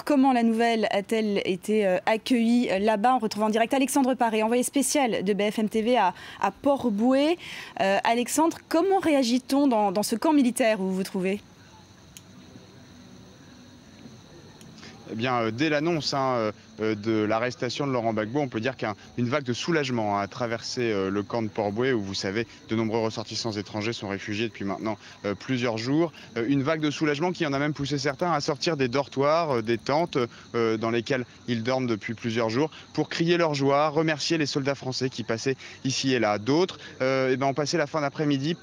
Comment la nouvelle a-t-elle été accueillie là-bas? On retrouve en direct Alexandre Paré, envoyé spécial de BFM TV à Port-Bouët. Alexandre, comment réagit-on dans ce camp militaire où vous vous trouvez? Eh bien, dès l'annonce de l'arrestation de Laurent Gbagbo, on peut dire qu'une vague de soulagement a traversé le camp de Port-Bouët, où vous savez, de nombreux ressortissants étrangers sont réfugiés depuis maintenant plusieurs jours. Une vague de soulagement qui en a même poussé certains à sortir des dortoirs, des tentes dans lesquelles ils dorment depuis plusieurs jours, pour crier leur joie, remercier les soldats français qui passaient ici et là. D'autres ont passé la fin d'après-midi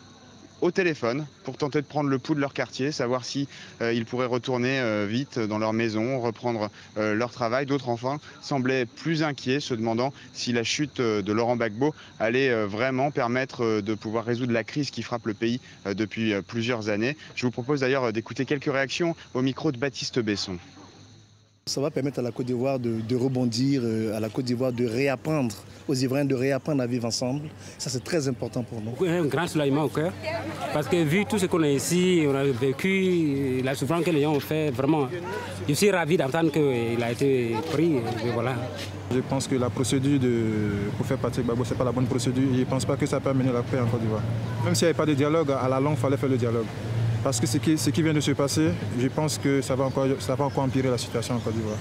au téléphone pour tenter de prendre le pouls de leur quartier, savoir si ils pourraient retourner vite dans leur maison, reprendre leur travail. D'autres enfin semblaient plus inquiets, se demandant si la chute de Laurent Gbagbo allait vraiment permettre de pouvoir résoudre la crise qui frappe le pays depuis plusieurs années. Je vous propose d'ailleurs d'écouter quelques réactions au micro de Baptiste Besson. Ça va permettre à la Côte d'Ivoire de rebondir, à la Côte d'Ivoire de réapprendre, aux Ivoiriens de réapprendre à vivre ensemble. Ça, c'est très important pour nous. Un grand soulagement au cœur, parce que vu tout ce qu'on a ici, on a vécu, la souffrance que les gens ont fait, vraiment, je suis ravi d'entendre qu'il a été pris, et voilà. Je pense que la procédure pour faire partie de Gbagbo, ce n'est pas la bonne procédure. Je ne pense pas que ça peut amener la paix en Côte d'Ivoire. Même s'il n'y avait pas de dialogue, à la longue, il fallait faire le dialogue. Parce que ce qui vient de se passer, je pense que ça va encore empirer la situation en Côte d'Ivoire.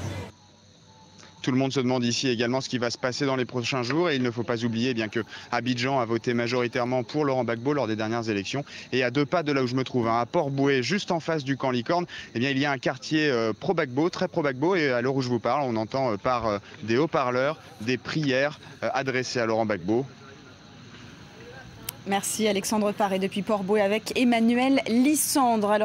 Tout le monde se demande ici également ce qui va se passer dans les prochains jours, et il ne faut pas oublier que Abidjan a voté majoritairement pour Laurent Gbagbo lors des dernières élections. Et à 2 pas de là où je me trouve, à Port-Bouët, juste en face du camp Licorne, il y a un quartier pro-Gbagbo, très pro-Gbagbo, et à l'heure où je vous parle, on entend par des haut-parleurs des prières adressées à Laurent Gbagbo. Merci Alexandre Paré depuis Port-Bouët avec Emmanuel Lissandre.